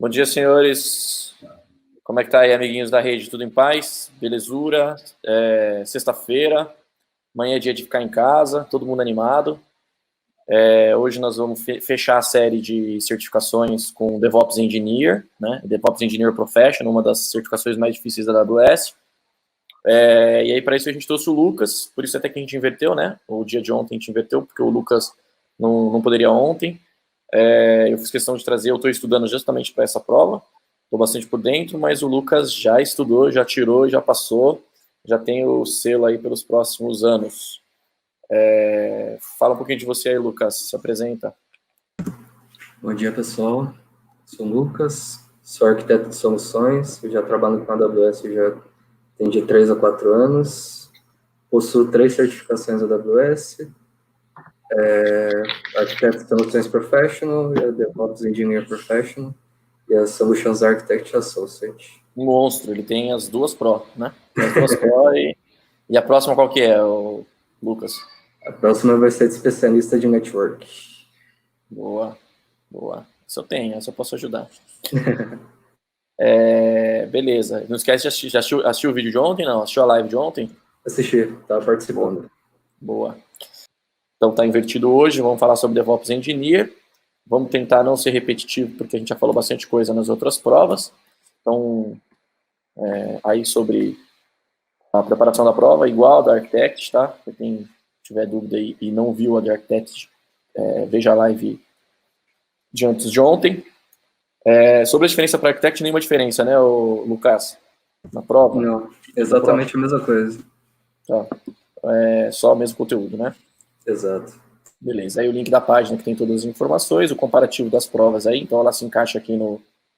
Bom dia, senhores. Como é que tá aí, amiguinhos da rede? Tudo em paz? Belezura? Sexta-feira, amanhã é dia de ficar em casa, todo mundo animado. Hoje nós vamos fechar a série de certificações com DevOps Engineer, né? DevOps Engineer Professional, uma das certificações mais difíceis da AWS. E aí, para isso, a gente trouxe o Lucas, por isso até que a gente inverteu, né? O dia de ontem a gente inverteu, porque o Lucas não poderia ontem. Eu fiz questão de trazer, eu estou estudando justamente para essa prova, estou bastante por dentro, mas o Lucas já estudou, já tirou, já passou, já tem o selo aí pelos próximos anos. Fala um pouquinho de você aí, Lucas, se apresenta. Bom dia, pessoal. Sou o Lucas, sou arquiteto de soluções, eu já trabalho com a AWS já tem de 3 a 4 anos, possuo 3 certificações AWS, arquiteto de soluções professional, a DevOps Engineer Professional e a Solutions Architect Associate. Um monstro, ele tem as duas Pro, né? As duas Pro e a próxima qual que é, o Lucas? A próxima vai ser de especialista de network. Boa. Isso eu tenho, essa eu posso ajudar. Beleza. Não esquece de assistir o vídeo de ontem, não? Assistiu a live de ontem? Assisti, estava participando. Boa. Então tá invertido hoje, vamos falar sobre DevOps Engineer. Vamos tentar não ser repetitivo, porque a gente já falou bastante coisa nas outras provas. Então, aí sobre a preparação da prova, igual da Architect, tá? Para quem tiver dúvida aí e não viu a da Architect, veja a live de antes de ontem. Sobre a diferença para Architect, nenhuma diferença, né, Lucas? Na prova? Não, exatamente a mesma coisa. Tá. Só o mesmo conteúdo, né? Exato. Beleza. Aí o link da página que tem todas as informações, o comparativo das provas aí, então ela se encaixa aqui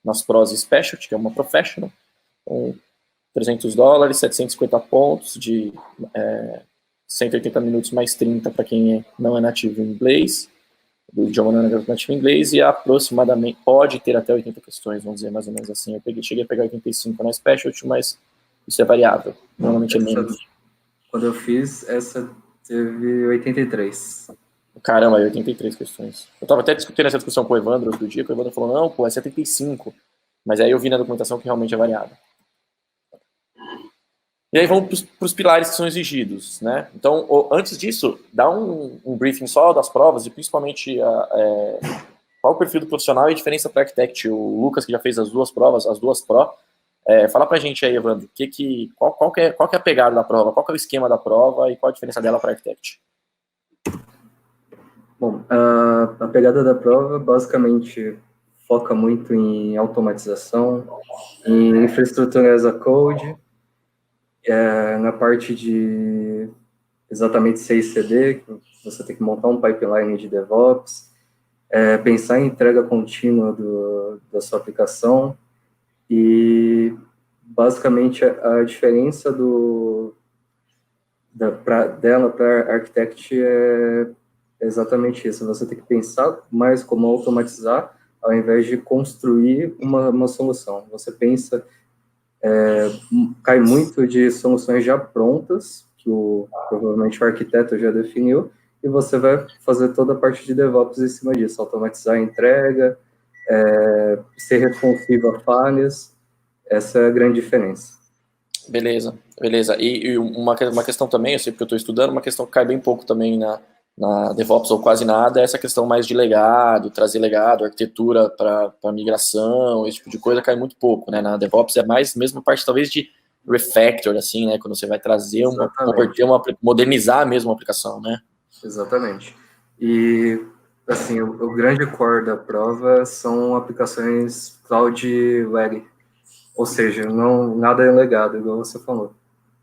nas pros Specialty, que é uma Professional, com $300, 750 pontos de 180 minutos mais 30 para quem não é nativo em inglês, do idioma não é nativo em inglês, e aproximadamente pode ter até 80 questões, vamos dizer mais ou menos assim. Eu cheguei a pegar 85 na Specialty, mas isso é variável, normalmente é menos. Quando eu fiz, essa teve 83. Caramba, 83 questões. Eu tava até discutindo essa discussão com o Evandro outro dia, que o Evandro falou, não, pô, é 75. Mas aí eu vi na documentação que realmente é variável. E aí vamos para os pilares que são exigidos, né? Então, antes disso, dá um briefing só das provas e principalmente qual o perfil do profissional e a diferença para Architect. O Lucas, que já fez as duas provas, as duas Pro, fala pra gente aí, Evandro, qual que é a pegada da prova, qual que é o esquema da prova e qual a diferença dela para Architect? Bom, a pegada da prova basicamente foca muito em automatização, em infraestrutura as a code, na parte de exatamente CI/CD, que você tem que montar um pipeline de DevOps, pensar em entrega contínua da sua aplicação e basicamente a diferença dela para Architect é exatamente isso. Você tem que pensar mais como automatizar, ao invés de construir uma solução. Você pensa, cai muito de soluções já prontas, que provavelmente o arquiteto já definiu, e você vai fazer toda a parte de DevOps em cima disso, automatizar a entrega, ser responsivo a falhas. Essa é a grande diferença. Beleza. E uma questão também, eu sei porque eu estou estudando, uma questão que cai bem pouco também na DevOps ou quase nada, é essa questão mais de legado, trazer legado, arquitetura para migração, esse tipo de coisa cai muito pouco, né? Na DevOps é mais mesmo parte talvez de refactor, assim, né? Quando você vai trazer modernizar mesmo a aplicação, né? Exatamente. E, assim, o grande core da prova são aplicações cloud web, ou seja, nada é legado, igual você falou.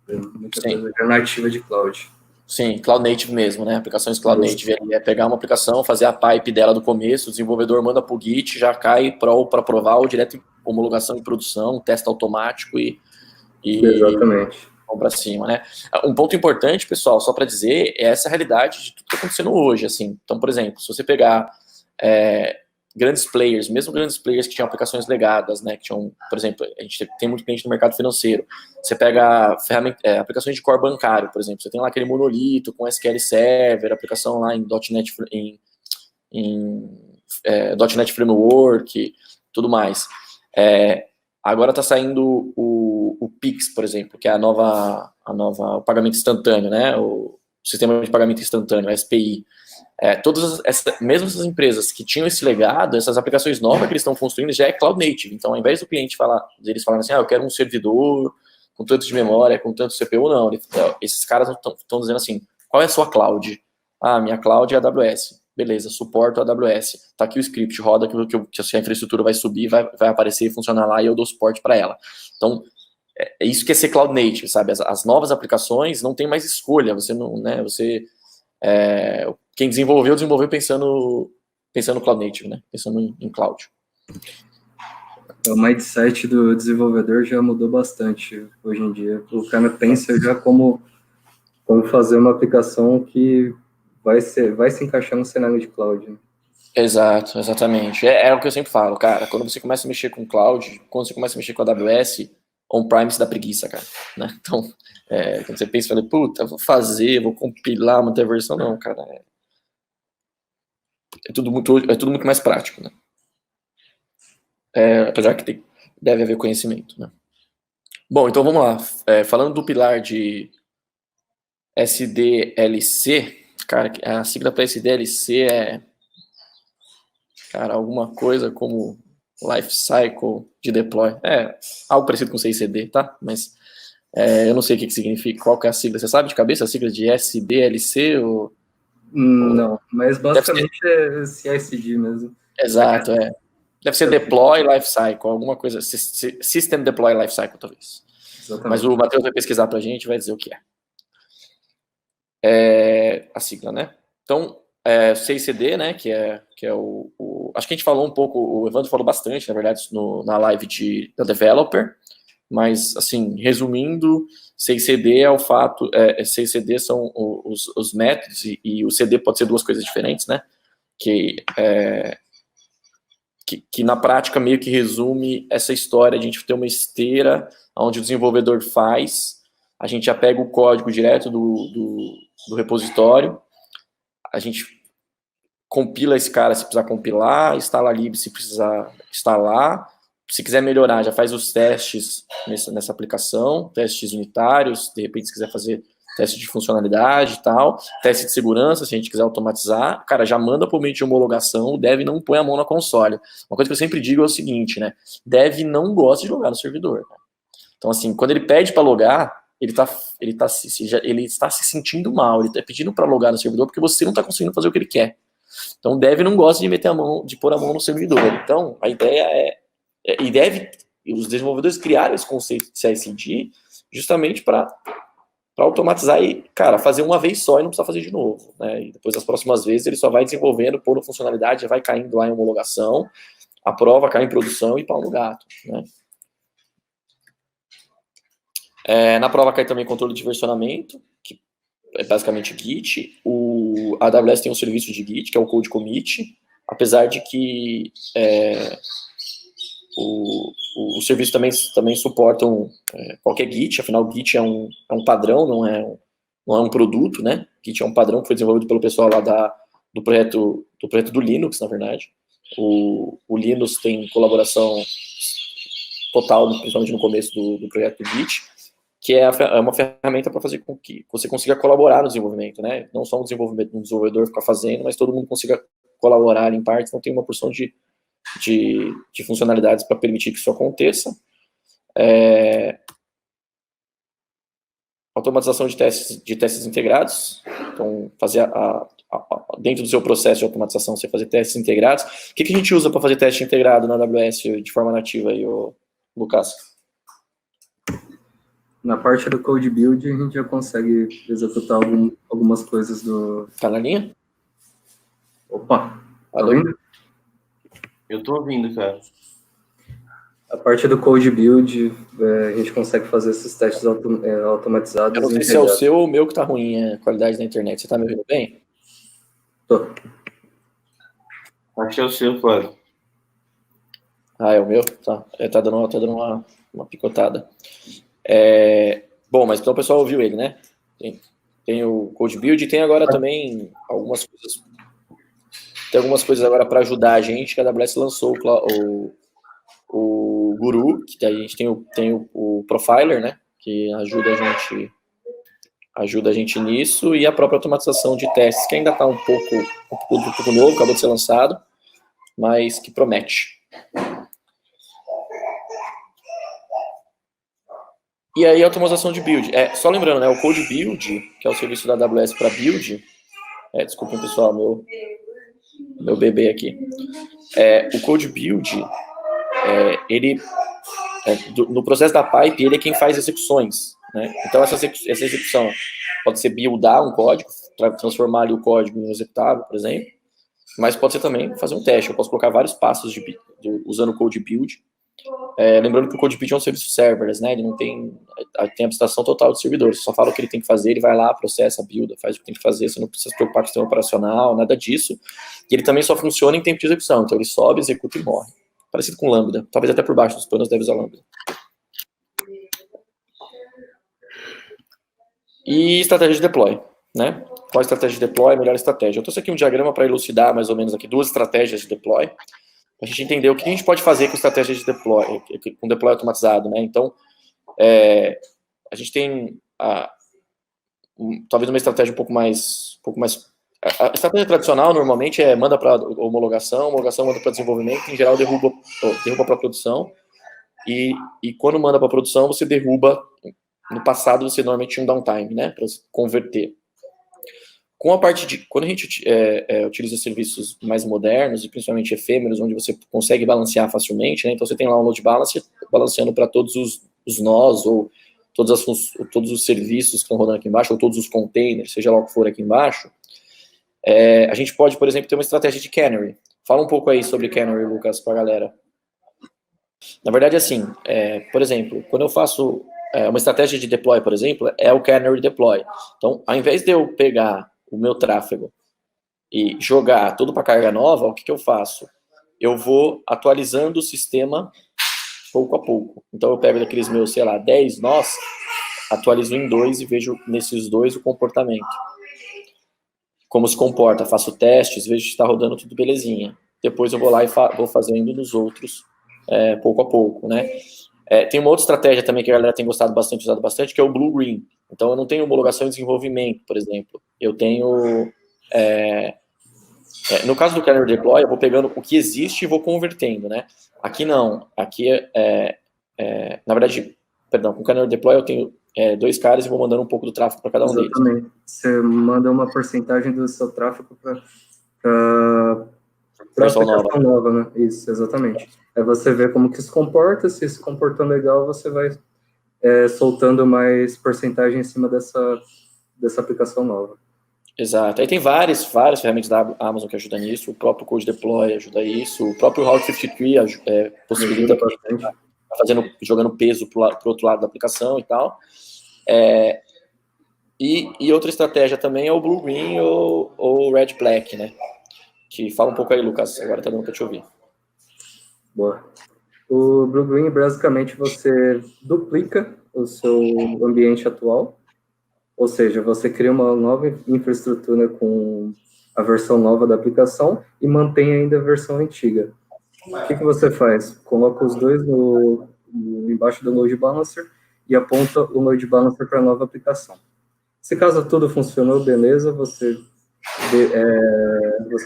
Muita coisa é nativa de cloud. Sim, Cloud Native mesmo, né? Aplicações Cloud Native é pegar uma aplicação, fazer a pipe dela do começo, o desenvolvedor manda pro Git, já cai para provar ou direto em homologação em produção, teste automático e Exatamente. vamos para cima, né? Um ponto importante, pessoal, só para dizer, é essa realidade de tudo que está acontecendo hoje, assim. Então, por exemplo, se você pegar grandes players, mesmo grandes players que tinham aplicações legadas, né, que tinham, por exemplo, a gente tem muito cliente no mercado financeiro, você pega aplicações de core bancário, por exemplo, você tem lá aquele monolito com SQL Server, aplicação lá em .NET Framework, tudo mais. Agora está saindo o Pix, por exemplo, que é o pagamento instantâneo, né? O sistema de pagamento instantâneo, o SPI. Mesmo essas empresas que tinham esse legado, essas aplicações novas que eles estão construindo já é cloud native. Então, ao invés do cliente eles falarem assim, eu quero um servidor com tanto de memória, com tanto CPU, não. Esses caras estão dizendo assim, qual é a sua cloud? Minha cloud é a AWS. Beleza, suporto a AWS. Tá aqui o script, roda que a sua infraestrutura vai subir, vai aparecer e funcionar lá e eu dou suporte para ela. Então, é isso que é ser cloud native, sabe? As novas aplicações não tem mais escolha. Você não, né? Quem desenvolveu pensando cloud native, né? Pensando em cloud. O mindset do desenvolvedor já mudou bastante hoje em dia. O cara pensa já como fazer uma aplicação que vai se encaixar no cenário de cloud. Né? Exato, exatamente. É o que eu sempre falo, cara. Quando você começa a mexer com cloud, quando você começa a mexer com a AWS, on-premise dá preguiça, cara. Né? Então, quando você pensa, puta, vou compilar, manter a versão, não, cara. É tudo muito mais prático, né? Apesar que deve haver conhecimento, né? Bom, então vamos lá. Falando do pilar de SDLC, cara, a sigla para SDLC cara, alguma coisa como Life Cycle de Deploy. Algo parecido com CICD, tá? Mas eu não sei o que significa, qual que é a sigla. Você sabe de cabeça a sigla de SDLC? Não, mas basicamente é CI/CD mesmo. Exato, Deve ser Deploy Lifecycle, alguma coisa, System Deploy Lifecycle, talvez. Exatamente. Mas o Matheus vai pesquisar pra gente e vai dizer o que é. A sigla, né? Então, CICD, né, que é acho que a gente falou um pouco, o Evandro falou bastante, na verdade, na live da Developer, mas, assim, resumindo, CICD é o fato, CICD são os métodos, e o CD pode ser duas coisas diferentes, né, que na prática meio que resume essa história de a gente ter uma esteira onde o desenvolvedor a gente já pega o código direto do repositório, a gente compila esse cara se precisar compilar, instala lib se precisar instalar, se quiser melhorar, já faz os testes nessa aplicação, testes unitários, de repente se quiser fazer teste de funcionalidade e tal, teste de segurança, se a gente quiser automatizar, cara, já manda por meio de homologação, o dev não põe a mão na console. Uma coisa que eu sempre digo é o seguinte, né, dev não gosta de logar no servidor. Né? Então, assim, quando ele pede para logar, ele está se sentindo mal, ele está pedindo para logar no servidor porque você não está conseguindo fazer o que ele quer. Então, o dev não gosta de pôr a mão no servidor. Então, a ideia os desenvolvedores criaram esse conceito de CI/CD justamente para automatizar e, cara, fazer uma vez só e não precisar fazer de novo, né? E depois, das próximas vezes, ele só vai desenvolvendo, pondo funcionalidade, já vai caindo lá em homologação, a prova cai em produção e pau no gato, né? Na prova cai também controle de versionamento, que é basicamente Git. A AWS tem um serviço de Git, que é o Code Commit, apesar de que os serviços também suportam qualquer Git, afinal, Git é um padrão, não é um produto, né? Git é um padrão que foi desenvolvido pelo pessoal lá do projeto do Linux, na verdade. O Linux tem colaboração total, principalmente no começo do projeto do Git, que é uma ferramenta para fazer com que você consiga colaborar no desenvolvimento, né? Não só um desenvolvedor ficar fazendo, mas todo mundo consiga colaborar em partes, então tem uma porção de funcionalidades para permitir que isso aconteça. Automatização de testes integrados, então fazer dentro do seu processo de automatização, você fazer testes integrados. O que a gente usa para fazer teste integrado na AWS de forma nativa aí, Lucas? Na parte do code build, a gente já consegue executar algumas coisas do... Tá na linha? Opa, tá ouvindo? Eu tô ouvindo, cara. A parte do code build, a gente consegue fazer esses testes automatizados. Eu não sei se é o seu ou o meu que tá ruim a qualidade da internet. Você tá me ouvindo bem? Tô. Acho que é o seu, Flávio. É o meu? Tá. Tá dando uma picotada. Bom, mas então o pessoal ouviu ele, né? Tem o Code Build e tem agora também algumas coisas. Tem algumas coisas agora para ajudar a gente, que a AWS lançou o Guru, que daí a gente tem o Profiler, né, que ajuda a gente nisso, e a própria automatização de testes, que ainda está um pouco novo, acabou de ser lançado, mas que promete. E aí a automatização de build. Só lembrando, né, o Code Build, que é o serviço da AWS para build, desculpem, pessoal, meu bebê aqui. O Code Build, ele, no processo da pipe, ele é quem faz execuções, né? Então essa execução pode ser buildar um código, transformar ali o código em um executável, por exemplo, mas pode ser também fazer um teste. Eu posso colocar vários passos usando o Code Build. Lembrando que o Code Build é um serviço serverless, né? Ele não tem abstração total de servidores. Você só fala o que ele tem que fazer, ele vai lá, processa, builda, faz o que tem que fazer. Você não precisa se preocupar com o sistema operacional, nada disso. E ele também só funciona em tempo de execução. Então ele sobe, executa e morre. Parecido com Lambda. Talvez até por baixo dos panos deve usar Lambda. E estratégia de deploy, né? Qual estratégia de deploy? Melhor estratégia. Eu trouxe aqui um diagrama para elucidar mais ou menos aqui 2 estratégias de deploy. A gente entender o que a gente pode fazer com estratégia de deploy, com deploy automatizado, né? Então, a gente tem talvez uma estratégia um pouco mais. A estratégia tradicional normalmente manda para homologação manda para desenvolvimento, em geral derruba para produção, e quando manda para produção você derruba. No passado você normalmente tinha um downtime, né? Para converter. Com a parte de... Quando a gente utiliza serviços mais modernos, e principalmente efêmeros, onde você consegue balancear facilmente, né? Então você tem lá um load balancer, balanceando para todos os nós, ou todos os serviços que estão rodando aqui embaixo, ou todos os containers, seja lá o que for aqui embaixo, a gente pode, por exemplo, ter uma estratégia de canary. Fala um pouco aí sobre canary, Lucas, para a galera. Na verdade, assim, por exemplo, quando eu faço uma estratégia de deploy, por exemplo, é o canary deploy. Então, ao invés de eu pegar o meu tráfego e jogar tudo para carga nova, o que eu faço? Eu vou atualizando o sistema pouco a pouco. Então eu pego daqueles meus, sei lá, 10 nós, atualizo em 2 e vejo nesses 2 o comportamento. Como se comporta, faço testes, vejo se está rodando tudo belezinha. Depois eu vou lá e vou fazendo nos outros pouco a pouco, né? Tem uma outra estratégia também que a galera tem usado bastante, que é o Blue-Green. Então, eu não tenho homologação e desenvolvimento, por exemplo. Eu tenho... no caso do Canary Deploy, eu vou pegando o que existe e vou convertendo, né? Aqui não. Aqui, na verdade, perdão, com o Canary Deploy eu tenho 2 caras e vou mandando um pouco do tráfego para cada um deles. Exatamente. Você manda uma porcentagem do seu tráfego para aplicação nova, né? Isso, exatamente. Aí você vê como que se comporta, se comportando legal, você vai soltando mais porcentagem em cima dessa aplicação nova. Exato. Aí tem várias ferramentas da Amazon que ajudam nisso, o próprio Code Deploy ajuda isso, o próprio Route 53 possibilita jogando peso para o outro lado da aplicação e tal. E outra estratégia também é o Blue-Green ou Red Black, né? Que fala um pouco aí, Lucas, agora tá dando para te ouvir. Boa. O Blue-Green, basicamente, você duplica o seu ambiente atual, ou seja, você cria uma nova infraestrutura com a versão nova da aplicação e mantém ainda a versão antiga. O que você faz? Coloca os dois embaixo do load balancer e aponta o load balancer para a nova aplicação. Se caso tudo funcionou, beleza, você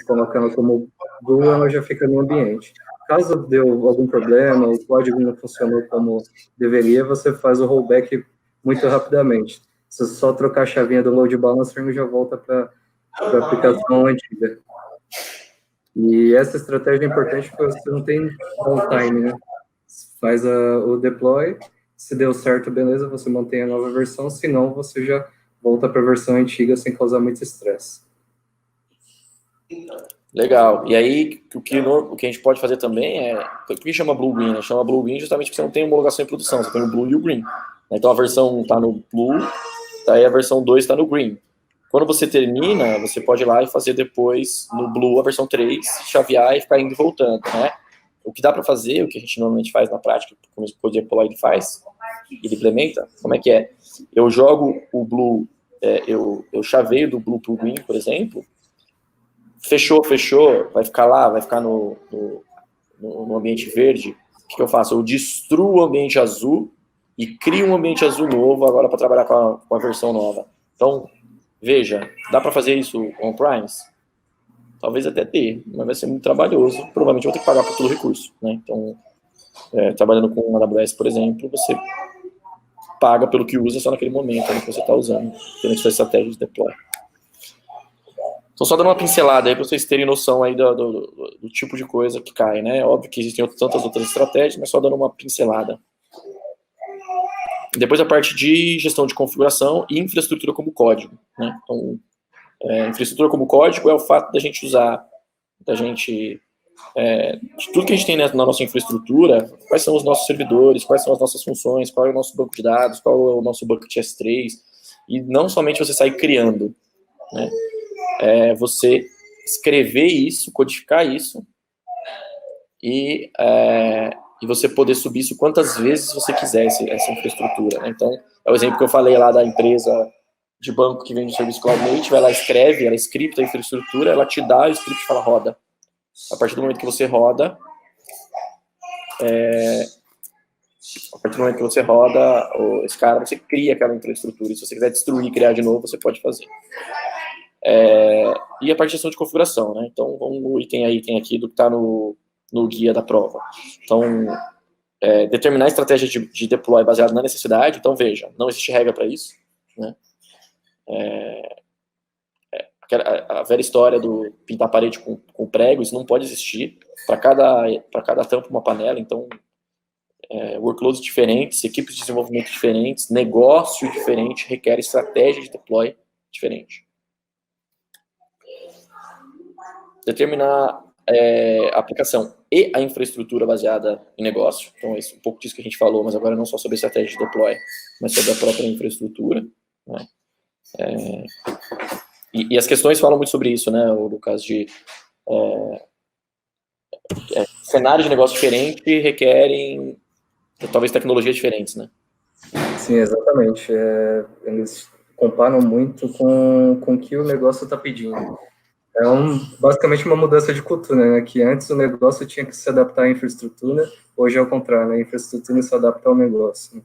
coloca ela como Blue, ela já fica no ambiente. Caso deu algum problema, o código não funcionou como deveria, você faz o rollback muito rapidamente. Se você só trocar a chavinha do load balancer, ele já volta para a aplicação antiga. E essa estratégia é importante porque você não tem downtime, né? Faz o deploy, se deu certo, beleza, você mantém a nova versão, se não, você já volta para a versão antiga sem causar muito estresse. Legal. E aí, o que a gente pode fazer também por que chama Blue Green? Né? Chama Blue Green justamente porque você não tem homologação em produção, você tem o Blue e o Green. Então a versão 1 está no Blue, daí a versão 2 está no Green. Quando você termina, você pode ir lá e fazer depois no Blue a versão 3, chavear e ficar indo e voltando, né? O que dá para fazer, o que a gente normalmente faz na prática, como o Deploy ele faz, ele implementa, como é que é? Eu jogo o Blue, eu chaveio do Blue para o Green, por exemplo, fechou, vai ficar lá, vai ficar no ambiente verde O que eu faço? Eu destruo o ambiente azul e crio um ambiente azul novo agora para trabalhar com a versão nova. Então, veja, dá para fazer isso on-premise? Talvez até dê, mas vai ser muito trabalhoso. Provavelmente eu vou ter que pagar por todo o recurso, né? Então, trabalhando com AWS, por exemplo, você paga pelo que usa só naquele momento que você está usando, durante a sua estratégia de deploy. Então, só dando uma pincelada aí para vocês terem noção aí do tipo de coisa que cai, né? Óbvio que existem tantas outras estratégias, mas só dando uma pincelada. Depois a parte de gestão de configuração e infraestrutura como código, né? Então, infraestrutura como código é o fato da gente usar, de tudo que a gente tem na nossa infraestrutura, quais são os nossos servidores, quais são as nossas funções, qual é o nosso banco de dados, qual é o nosso bucket S3, e não somente você sair criando, né? Você escrever isso, codificar isso, e você poder subir isso quantas vezes você quiser, essa infraestrutura, né? Então, é o exemplo que eu falei lá da empresa de banco que vende serviço Cloud Native, ela escreve, ela scripta a infraestrutura, ela te dá o script e fala, roda. A partir do momento que você roda, esse cara, você cria aquela infraestrutura, e se você quiser destruir, criar de novo, você pode fazer. E a parte de gestão de configuração, né? Então, vamos no item aqui do que está no guia da prova. Então, determinar a estratégia de deploy baseado na necessidade. Então, veja, não existe regra para isso, né? A velha história do pintar a parede com prego, isso não pode existir. Para cada tampa uma panela, então, workloads diferentes, equipes de desenvolvimento diferentes, negócio diferente, requer estratégia de deploy diferente. Determinar a aplicação e a infraestrutura baseada em negócio. Então, é um pouco disso que a gente falou, mas agora não só sobre estratégia de deploy, mas sobre a própria infraestrutura, né? E as questões falam muito sobre isso, né, Lucas, de cenários de negócio diferentes requerem, talvez, tecnologias diferentes, né? Sim, exatamente. Eles comparam muito com o que o negócio está pedindo. Basicamente uma mudança de cultura, né? Que antes o negócio tinha que se adaptar à infraestrutura, hoje é o contrário, né? A infraestrutura se adapta ao negócio, né?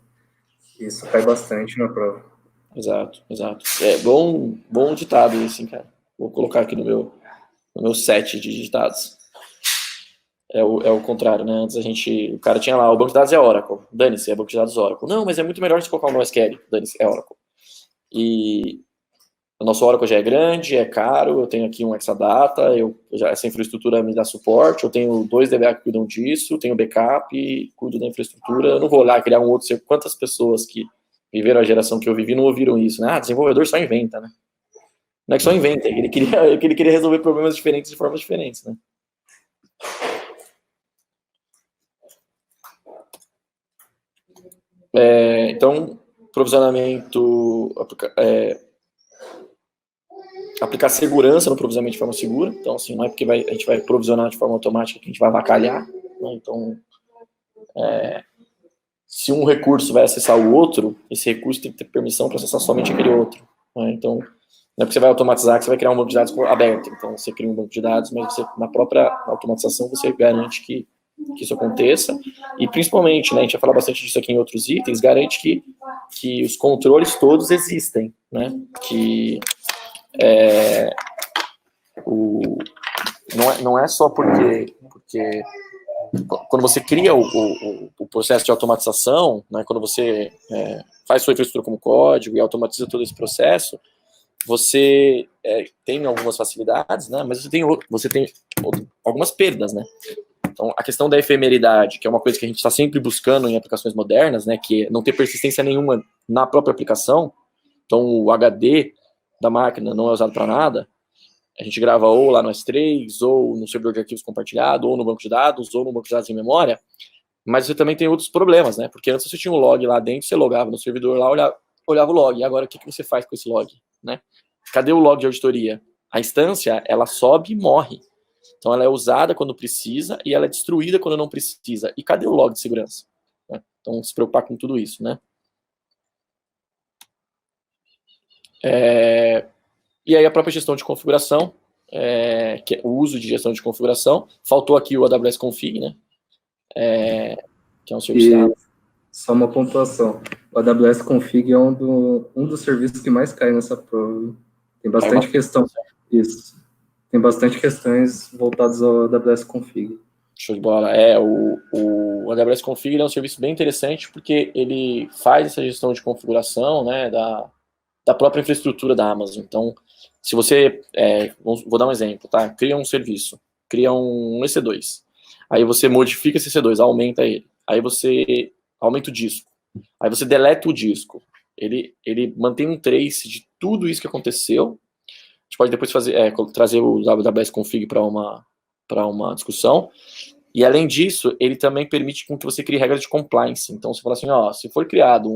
Isso cai bastante na prova. Exato. Bom ditado esse, cara. Vou colocar aqui no meu set de ditados. É o contrário, né? Antes o cara tinha lá, o banco de dados é Oracle. Dane-se, é banco de dados Oracle. Não, mas é muito melhor se colocar um NoSQL. Dane-se, é Oracle. E o nosso Oracle já é grande, é caro, eu tenho aqui um Exadata, essa infraestrutura me dá suporte, eu tenho 2 DBA que cuidam disso, tenho backup, cuido da infraestrutura, eu não vou lá criar um outro, quantas pessoas que viveram a geração que eu vivi não ouviram isso, né? Desenvolvedor só inventa, né? Não é que só inventa, ele queria resolver problemas diferentes de formas diferentes, né? Então, provisionamento, aplicar segurança no provisionamento de forma segura. Então, assim, não é porque a gente vai provisionar de forma automática que a gente vai avacalhar, né? Então, se um recurso vai acessar o outro, esse recurso tem que ter permissão para acessar somente aquele outro, né? Então, não é porque você vai automatizar que você vai criar um banco de dados aberto. Então, você cria um banco de dados, mas na própria automatização você garante que isso aconteça. E, principalmente, né, a gente vai falar bastante disso aqui em outros itens, garante que os controles todos existem, né? Que não é só porque quando você cria o processo de automatização, né, quando você faz sua infraestrutura como código e automatiza todo esse processo, você tem algumas facilidades, né, mas você tem algumas perdas, né? Então, a questão da efemeridade, que é uma coisa que a gente está sempre buscando em aplicações modernas, né, que é não ter persistência nenhuma na própria aplicação. Então, o HD da máquina não é usado para nada. A gente grava ou lá no S3, ou no servidor de arquivos compartilhado, ou no banco de dados, ou no banco de dados em memória. Mas você também tem outros problemas, né? Porque antes você tinha um log lá dentro, você logava no servidor lá, olhava o log. E agora, o que você faz com esse log, né? Cadê o log de auditoria? A instância, ela sobe e morre. Então, ela é usada quando precisa e ela é destruída quando não precisa. E cadê o log de segurança? Então, se preocupar com tudo isso, né? E aí, a própria gestão de configuração, que é o uso de gestão de configuração. Faltou aqui o AWS Config, né? que é um serviço da Amazon. Só uma pontuação. O AWS Config é um dos serviços que mais cai nessa prova. Tem bastante questão. Isso. Tem bastante questões voltadas ao AWS Config. Show de bola. O AWS Config é um serviço bem interessante porque ele faz essa gestão de configuração, né, da própria infraestrutura da Amazon. Então, se você, vou dar um exemplo, tá? Cria um serviço, cria um EC2. Aí você modifica esse EC2, aumenta ele. Aí você aumenta o disco. Aí você deleta o disco. Ele mantém um trace de tudo isso que aconteceu. A gente pode depois trazer o AWS Config para uma discussão. E além disso, ele também permite que você crie regras de compliance. Então, você fala assim, se for criado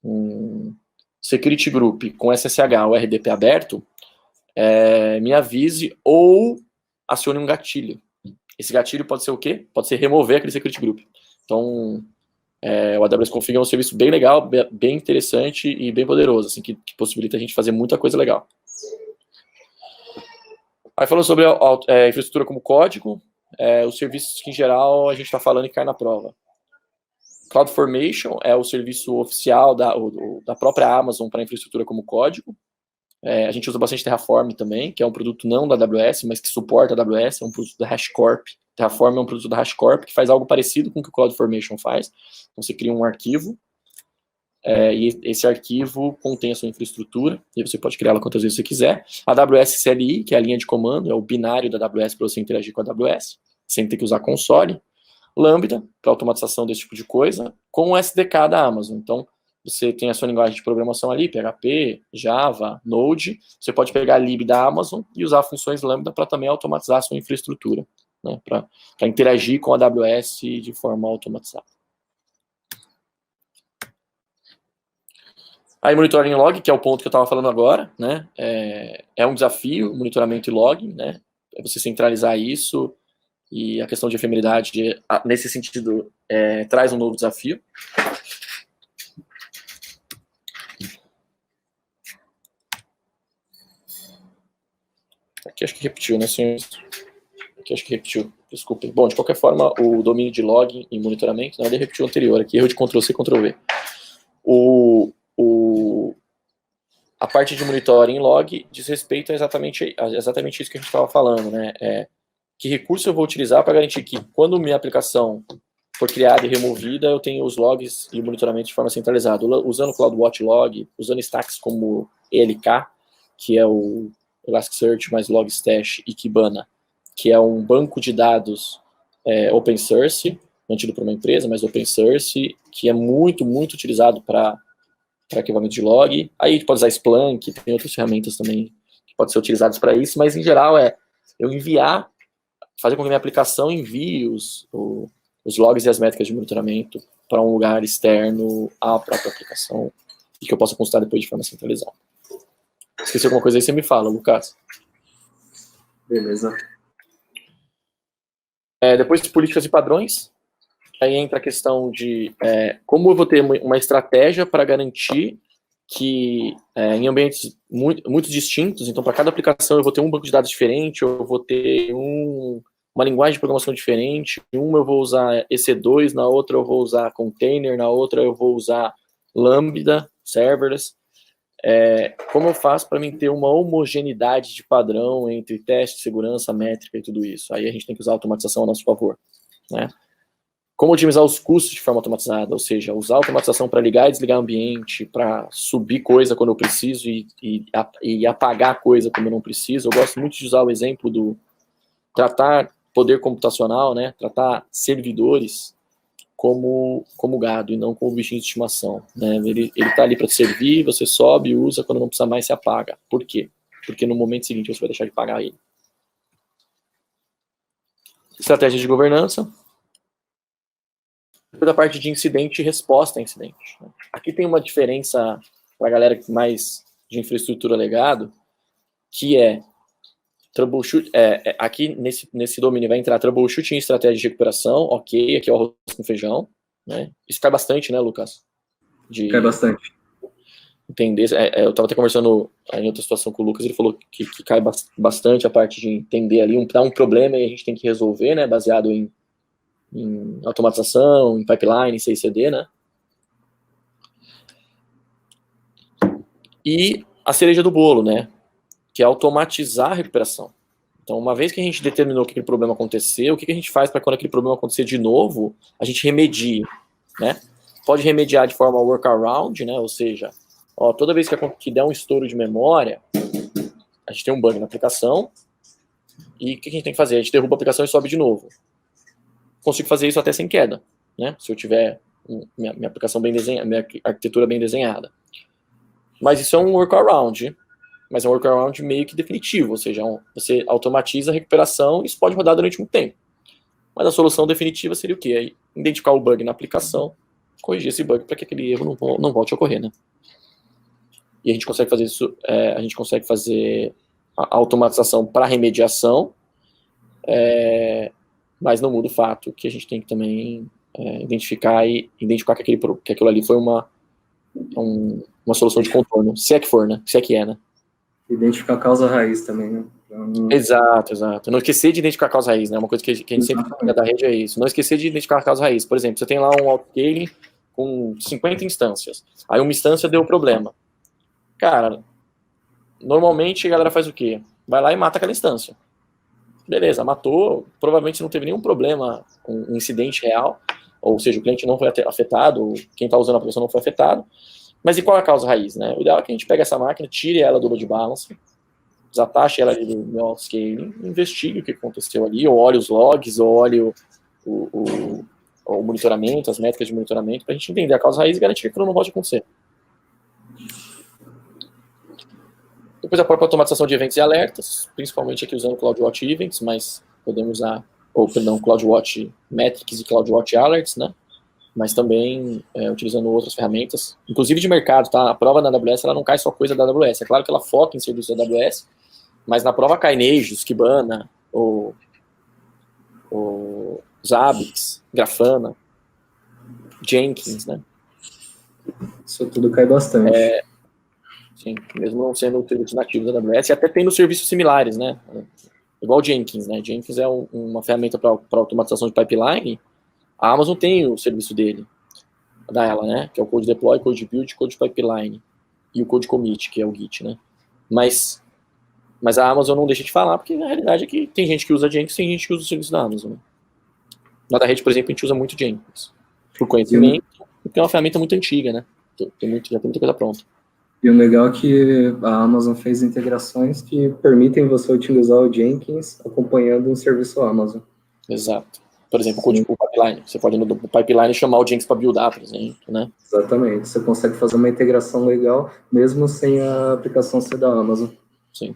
um security group com SSH ou RDP aberto, me avise ou acione um gatilho. Esse gatilho pode ser o quê? Pode ser remover aquele security group. Então, o AWS Config é um serviço bem legal, bem interessante e bem poderoso, assim, que possibilita a gente fazer muita coisa legal. Aí falando sobre a infraestrutura como código, os serviços que em geral a gente está falando e cai na prova. CloudFormation é o serviço oficial da própria Amazon para infraestrutura como código. A gente usa bastante Terraform também, que é um produto não da AWS, mas que suporta a AWS, é um produto da HashiCorp. Terraform é um produto da HashiCorp que faz algo parecido com o que o CloudFormation faz. Então você cria um arquivo, e esse arquivo contém a sua infraestrutura, e você pode criá-la quantas vezes você quiser. A AWS CLI, que é a linha de comando, é o binário da AWS para você interagir com a AWS, sem ter que usar console. Lambda, para automatização desse tipo de coisa, com o SDK da Amazon. Então, você tem a sua linguagem de programação ali, PHP, Java, Node, você pode pegar a lib da Amazon e usar funções Lambda para também automatizar a sua infraestrutura, né, para interagir com a AWS de forma automatizada. Aí, monitoring log, que é o ponto que eu estava falando agora, né, é um desafio, monitoramento e log, né, é você centralizar isso, e a questão de efemeridade, nesse sentido, traz um novo desafio. Aqui acho que repetiu, né, senhores? Aqui acho que repetiu, desculpem. Bom, de qualquer forma, o domínio de log e monitoramento, ele repetiu o anterior. Aqui erro de Ctrl-C, Ctrl-V. A parte de monitoring log diz respeito a exatamente isso que a gente estava falando, né? Que recurso eu vou utilizar para garantir que, quando minha aplicação for criada e removida, eu tenho os logs e o monitoramento de forma centralizada, usando CloudWatch Log, usando stacks como ELK, que é o Elasticsearch mais Logstash, e Kibana, que é um banco de dados open source, mantido por uma empresa, mas open source, que é muito, muito utilizado para arquivamento de log. Aí a gente pode usar Splunk, tem outras ferramentas também que podem ser utilizadas para isso, mas em geral eu fazer com que a minha aplicação envie os logs e as métricas de monitoramento para um lugar externo à própria aplicação e que eu possa consultar depois de forma centralizada. Esqueci alguma coisa aí, você me fala, Lucas. Beleza. Depois de políticas e padrões, aí entra a questão de como eu vou ter uma estratégia para garantir que em ambientes muito distintos, então para cada aplicação eu vou ter um banco de dados diferente, eu vou ter uma linguagem de programação diferente, uma eu vou usar EC2, na outra eu vou usar container, na outra eu vou usar Lambda, serverless. Como eu faço para mim ter uma homogeneidade de padrão entre teste, segurança, métrica e tudo isso? Aí a gente tem que usar a automatização a nosso favor, né? Como otimizar os custos de forma automatizada, ou seja, usar a automatização para ligar e desligar o ambiente, para subir coisa quando eu preciso e apagar coisa quando eu não preciso. Eu gosto muito de usar o exemplo do tratar poder computacional, né? Tratar servidores como gado e não como bichinho de estimação, né? Ele está ali para te servir, você sobe, usa, quando não precisa mais, você apaga. Por quê? Porque no momento seguinte você vai deixar de pagar ele. Estratégia de governança. Depois da parte de incidente e resposta a incidente. Aqui tem uma diferença para a galera mais de infraestrutura legado, que troubleshoot, aqui nesse domínio vai entrar troubleshooting e estratégia de recuperação, ok, aqui é o arroz com feijão, né? Isso cai bastante, né, Lucas? Cai bastante. Entender, eu estava até conversando em outra situação com o Lucas, ele falou que cai bastante a parte de entender ali, um problema e a gente tem que resolver, né, baseado em em automatização, em pipeline, em CI/CD, né? E a cereja do bolo, né? Que é automatizar a recuperação. Então, uma vez que a gente determinou que aquele problema aconteceu, o que a gente faz para quando aquele problema acontecer de novo, a gente remedie, né? Pode remediar de forma workaround, né? Ou seja, ó, toda vez que der um estouro de memória, a gente tem um bug na aplicação, e o que a gente tem que fazer? A gente derruba a aplicação e sobe de novo. Consigo fazer isso até sem queda, né? Se eu tiver minha aplicação bem desenhada, minha arquitetura bem desenhada. Mas isso é um workaround, mas é um workaround meio que definitivo, ou seja, você automatiza a recuperação e isso pode rodar durante muito tempo. Mas a solução definitiva seria o quê? É identificar o bug na aplicação, corrigir esse bug para que aquele erro não volte a ocorrer, né? E a gente consegue fazer isso, a gente consegue fazer a automatização para remediação, mas não muda o fato que a gente tem que também identificar que aquilo ali foi uma solução de contorno, se é que for, né? Se é que é, né? Identificar a causa raiz também, né? Exato. Não esquecer de identificar a causa raiz, né? Uma coisa que a gente sempre fala da rede é isso. Não esquecer de identificar a causa raiz. Por exemplo, você tem lá um autoscaling com 50 instâncias. Aí uma instância deu problema. Cara, normalmente a galera faz o quê? Vai lá e mata aquela instância. Beleza, matou, provavelmente não teve nenhum problema, um incidente real, ou seja, o cliente não foi afetado, ou quem está usando a aplicação não foi afetado. Mas e qual é a causa raiz, né? O ideal é que a gente pegue essa máquina, tire ela do load balance, desatache ela ali do meu autoscaling, investigue o que aconteceu ali, ou olhe os logs, ou olhe o monitoramento, as métricas de monitoramento, para a gente entender a causa raiz e garantir que aquilo não pode acontecer. Depois a própria automatização de eventos e alertas, principalmente aqui usando CloudWatch Events, mas podemos usar, CloudWatch Metrics e CloudWatch Alerts, né? Mas também utilizando outras ferramentas, inclusive de mercado, tá? A prova da AWS, ela não cai só coisa da AWS. É claro que ela foca em serviços da AWS, mas na prova cai Nagios, Kibana, ou Zabbix, Grafana, Jenkins, né? Isso tudo cai bastante. Sim, mesmo não sendo serviços nativos da AWS, e até tendo serviços similares, né? Igual Jenkins, né? Jenkins é uma ferramenta para automatização de pipeline. A Amazon tem o serviço dela, né? Que é o Code Deploy, Code Build, Code Pipeline. E o Code Commit, que é o Git, né? Mas a Amazon não deixa de falar, porque na realidade é que tem gente que usa Jenkins, tem gente que usa o serviço da Amazon. Né? Na da rede, por exemplo, a gente usa muito Jenkins. Por conhecimento, porque é uma ferramenta muito antiga, né? Já tem muita coisa pronta. E o legal é que a Amazon fez integrações que permitem você utilizar o Jenkins acompanhando um serviço Amazon. Exato. Por exemplo, o pipeline. Você pode, no pipeline, chamar o Jenkins para buildar, por exemplo, né? Exatamente. Você consegue fazer uma integração legal, mesmo sem a aplicação ser da Amazon. Sim.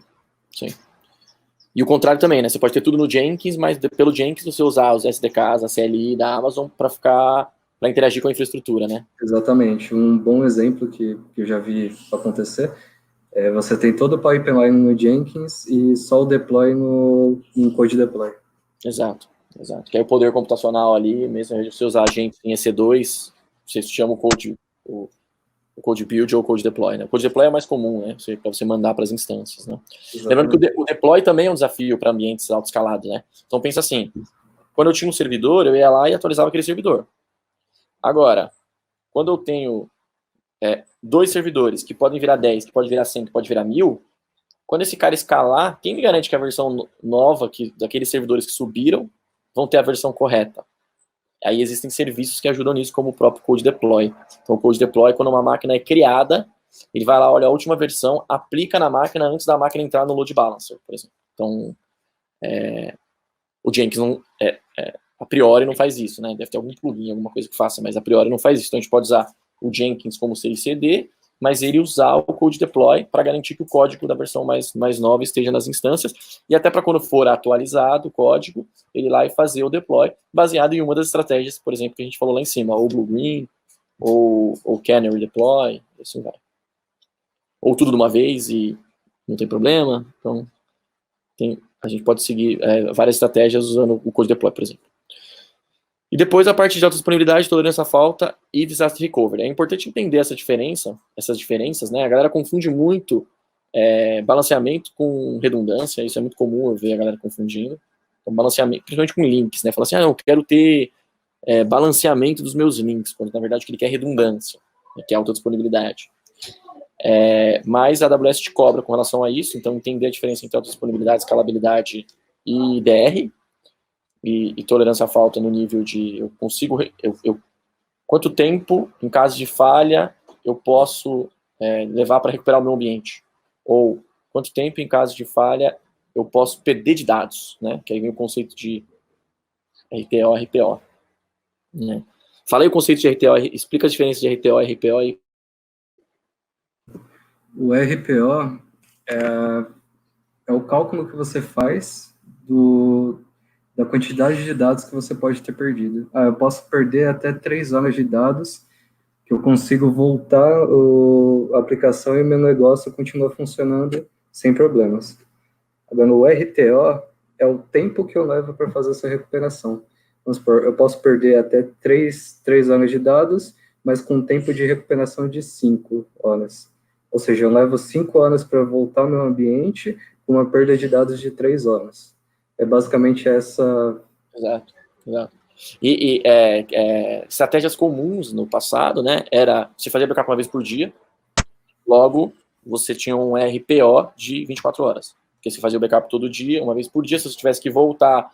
E o contrário também, né? Você pode ter tudo no Jenkins, mas pelo Jenkins você usar os SDKs, a CLI da Amazon para interagir com a infraestrutura, né? Exatamente. Um bom exemplo que eu já vi acontecer é você tem todo o pipeline no Jenkins e só o deploy no Code Deploy. Exato. Que aí o poder computacional ali, mesmo se você usar Jenkins em EC2, você chama o Code Build ou o Code Deploy, né? O Code Deploy é mais comum, né? Para você mandar para as instâncias, né? Lembrando que o Deploy também é um desafio para ambientes autoescalados, né? Então pensa assim, quando eu tinha um servidor, eu ia lá e atualizava aquele servidor. Agora, quando eu tenho 2 servidores, que podem virar 10, que pode virar 100, que pode virar 1000, quando esse cara escalar, quem me garante que a versão nova daqueles servidores que subiram vão ter a versão correta? Aí existem serviços que ajudam nisso, como o próprio Code Deploy. Então, o Code Deploy, quando uma máquina é criada, ele vai lá, olha a última versão, aplica na máquina antes da máquina entrar no load balancer, por exemplo. Então, o Jenkins a priori não faz isso, né? Deve ter algum plugin, alguma coisa que faça, mas a priori não faz isso. Então, a gente pode usar o Jenkins como CI/CD, mas ele usar o Code Deploy para garantir que o código da versão mais nova esteja nas instâncias, e até para quando for atualizado o código, ele ir lá e fazer o deploy, baseado em uma das estratégias, por exemplo, que a gente falou lá em cima, ou Blue-Green, ou Canary Deploy, assim vai. Ou tudo de uma vez e não tem problema. Então, a gente pode seguir várias estratégias usando o Code Deploy, por exemplo. E depois a parte de autodisponibilidade, tolerância à falta e disaster recovery. É importante entender essas diferenças, né? A galera confunde muito balanceamento com redundância, isso é muito comum eu ver a galera confundindo. Então, balanceamento, principalmente com links, né? Fala assim, eu quero ter balanceamento dos meus links, quando na verdade o que ele quer é redundância, né, que é autodisponibilidade. Mas a AWS te cobra com relação a isso, então entender a diferença entre autodisponibilidade, escalabilidade e DR, e tolerância à falta no nível de eu consigo, quanto tempo, em caso de falha, eu posso levar para recuperar o meu ambiente, ou quanto tempo, em caso de falha, eu posso perder de dados, né? Que aí vem o conceito de RTO, RPO. Né? Fala aí o conceito de RTO, explica a diferença de RTO e RPO. O RPO é o cálculo que você faz da quantidade de dados que você pode ter perdido. Eu posso perder até 3 horas de dados, que eu consigo voltar a aplicação e meu negócio continua funcionando sem problemas. Agora, o RTO é o tempo que eu levo para fazer essa recuperação. Vamos supor, eu posso perder até 3 horas de dados, mas com tempo de recuperação de 5 horas. Ou seja, eu levo 5 horas para voltar ao meu ambiente com uma perda de dados de 3 horas. É basicamente essa... Exato. E estratégias comuns no passado, né, era você fazia backup uma vez por dia, logo você tinha um RPO de 24 horas. Porque você fazia o backup todo dia, uma vez por dia, se você tivesse que voltar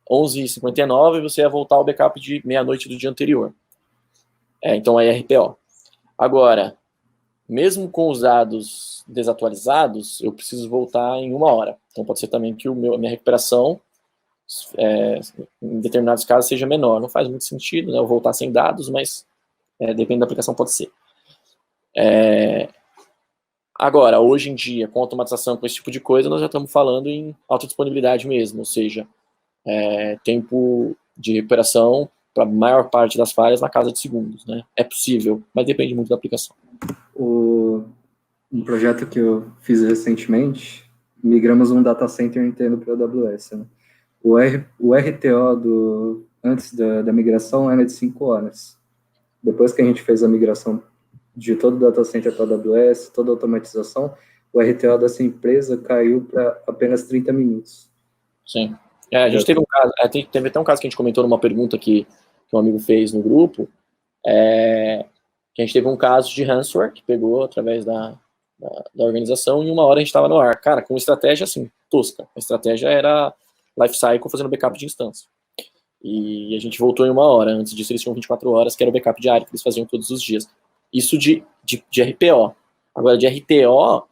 11h59, você ia voltar ao backup de meia-noite do dia anterior. Então é RPO. Agora, mesmo com os dados desatualizados, eu preciso voltar em 1 hora. Então pode ser também que a minha recuperação, em determinados casos, seja menor. Não faz muito sentido, né, eu voltar sem dados, mas depende da aplicação, pode ser. Agora, hoje em dia, com automatização, com esse tipo de coisa, nós já estamos falando em autodisponibilidade mesmo, ou seja, tempo de recuperação para a maior parte das falhas na casa de segundos, né? É possível, mas depende muito da aplicação. Um projeto que eu fiz recentemente, migramos um data center inteiro para a AWS, né? O RTO antes da migração era de 5 horas. Depois que a gente fez a migração de todo o data center para a AWS, toda a automatização, o RTO dessa empresa caiu para apenas 30 minutos. Sim. A gente teve um caso, teve até um caso que a gente comentou numa pergunta que um amigo fez no grupo, que a gente teve um caso de ransomware que pegou através da organização e em 1 hora a gente estava no ar. Cara, com uma estratégia assim, tosca. A estratégia era lifecycle fazendo backup de instância. E a gente voltou em 1 hora. Antes disso eles tinham 24 horas, que era o backup diário que eles faziam todos os dias. Isso de RPO. Agora, de RTO,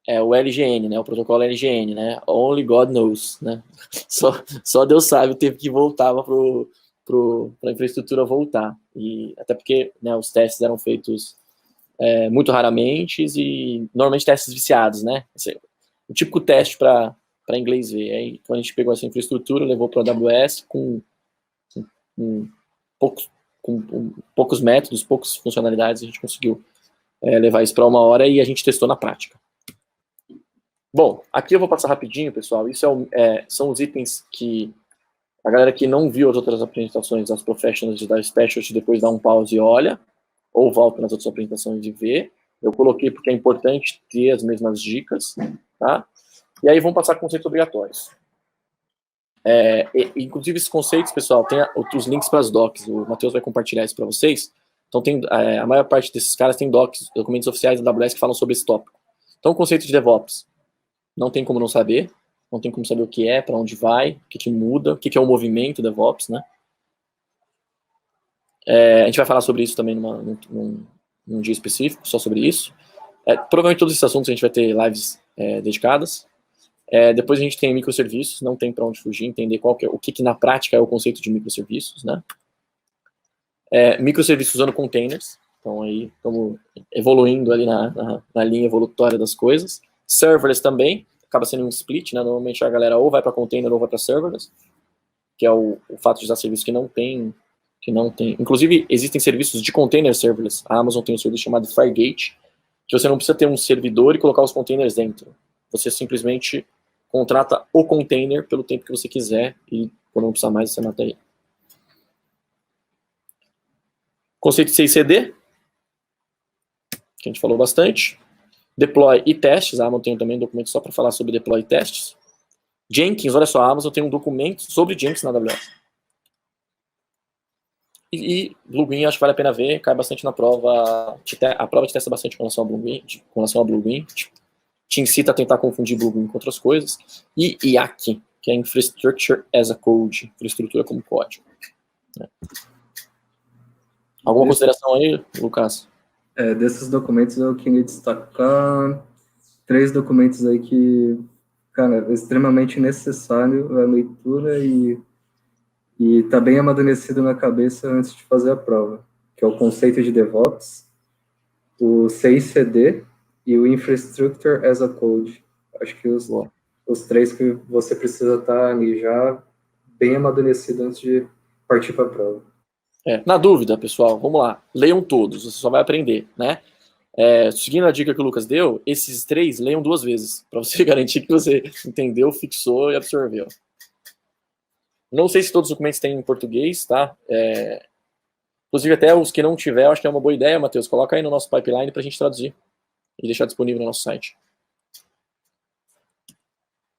o LGN, né? O protocolo LGN, né? Only God knows, né? Só Deus sabe o tempo que voltava para a infraestrutura voltar. E até porque, né, os testes eram feitos muito raramente e normalmente testes viciados, né? O típico teste para inglês ver. Aí, quando a gente pegou essa infraestrutura, levou para a AWS com poucos métodos, poucas funcionalidades, a gente conseguiu levar isso para 1 hora e a gente testou na prática. Bom, aqui eu vou passar rapidinho, pessoal. Isso são os itens que a galera que não viu as outras apresentações das Professionals e das Specialty, depois dá um pause e olha, ou volta nas outras apresentações e vê. Eu coloquei porque é importante ter as mesmas dicas, tá? E aí vamos passar conceitos obrigatórios. Inclusive esses conceitos, pessoal, tem os links para as docs. O Matheus vai compartilhar isso para vocês. Então a maior parte desses caras tem docs, documentos oficiais da AWS que falam sobre esse tópico. Então o conceito de DevOps. Não tem como não saber, não tem como saber o que é, para onde vai, o que muda, o que é o movimento DevOps, né? A gente vai falar sobre isso também num dia específico, só sobre isso. Provavelmente todos esses assuntos a gente vai ter lives dedicadas. Depois a gente tem microserviços, não tem para onde fugir, entender o que na prática é o conceito de microserviços, né? Microserviços usando containers, então aí estamos evoluindo ali na linha evolutória das coisas. Serverless também, acaba sendo um split, né? Normalmente a galera ou vai para container ou vai para serverless, que é o fato de usar serviços que não tem. Inclusive, existem serviços de container serverless. A Amazon tem um serviço chamado Fargate, que você não precisa ter um servidor e colocar os containers dentro. Você simplesmente contrata o container pelo tempo que você quiser e quando não precisar mais, você mata ele. Conceito de CI/CD, que a gente falou bastante. Deploy e testes. A Amazon tem também um documento só para falar sobre deploy e testes. Jenkins, olha só, a Amazon tem um documento sobre Jenkins na AWS. E Bluegreen, acho que vale a pena ver, cai bastante na prova. A prova te testa bastante com relação a Bluegreen. Te incita a tentar confundir Bluegreen com outras coisas. E IAC, que é Infrastructure as a Code, infraestrutura como código. Alguma consideração aí, Lucas? Desses documentos eu queria destacar 3 documentos aí que, cara, é extremamente necessário a leitura e tá bem amadurecido na cabeça antes de fazer a prova, que é o conceito de DevOps, o CI/CD e o Infrastructure as a Code. Acho que os 3 que você precisa estar ali já bem amadurecido antes de partir para a prova. Na dúvida, pessoal, vamos lá. Leiam todos, você só vai aprender, né? Seguindo a dica que o Lucas deu, esses 3 leiam 2 vezes, para você garantir que você entendeu, fixou e absorveu. Não sei se todos os documentos têm em português, tá? Inclusive, até os que não tiver, eu acho que é uma boa ideia, Matheus. Coloca aí no nosso pipeline para a gente traduzir e deixar disponível no nosso site.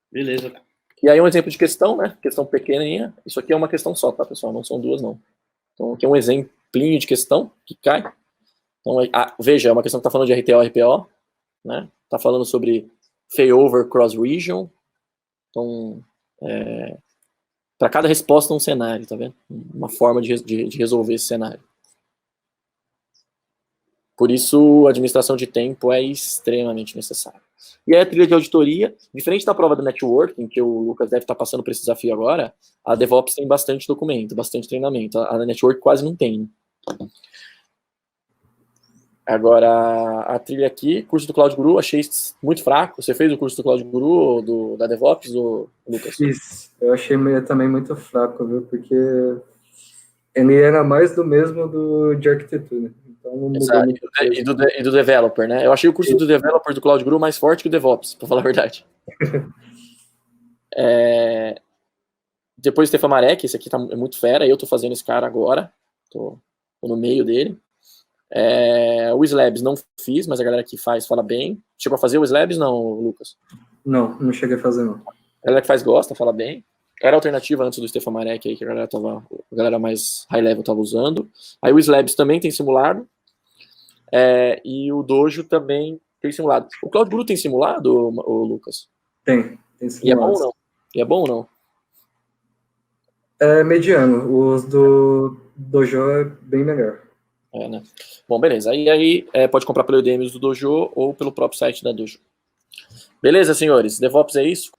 Beleza. E aí um exemplo de questão, né? Questão pequenininha. Isso aqui é uma questão só, tá, pessoal? Não são 2, não. Então, aqui é um exemplinho de questão que cai. Então, veja, é uma questão que está falando de RTO, RPO, né? Está falando sobre failover cross-region. Então, para cada resposta um cenário, tá vendo? Uma forma de resolver esse cenário. Por isso, a administração de tempo é extremamente necessária. E aí a trilha de auditoria, diferente da prova do networking, que o Lucas deve estar passando por esse desafio agora, a DevOps tem bastante documento, bastante treinamento. A network quase não tem, né? Agora, a trilha aqui, curso do Cloud Guru, achei muito fraco. Você fez o curso do Cloud Guru ou da DevOps, Lucas? Fiz. Eu achei também muito fraco, viu? Porque ele era mais do mesmo de arquitetura. Então não mudou muito. E do Developer, né? Eu achei o curso do Developer do Cloud Guru mais forte que o DevOps, para falar a verdade. Depois o Stefan Marek, esse aqui é muito fera. Eu tô fazendo esse cara agora. Tô no meio dele. O Slabs não fiz, mas a galera que faz fala bem. Chegou a fazer o Slabs, não, Lucas? Não cheguei a fazer, não. A galera que faz gosta, fala bem. Era a alternativa antes do Stefan Marek, aí, que a galera mais high level estava usando. Aí o Slabs também tem simulado. E o Dojo também tem simulado. O Cloud Guru tem simulado, o Lucas? Tem simulado. E é bom ou não? E é bom ou não? É mediano. Os do Dojo é bem melhor. Né? Bom, beleza. Aí pode comprar pelo Udemy do Dojo ou pelo próprio site da Dojo. Beleza, senhores? DevOps é isso.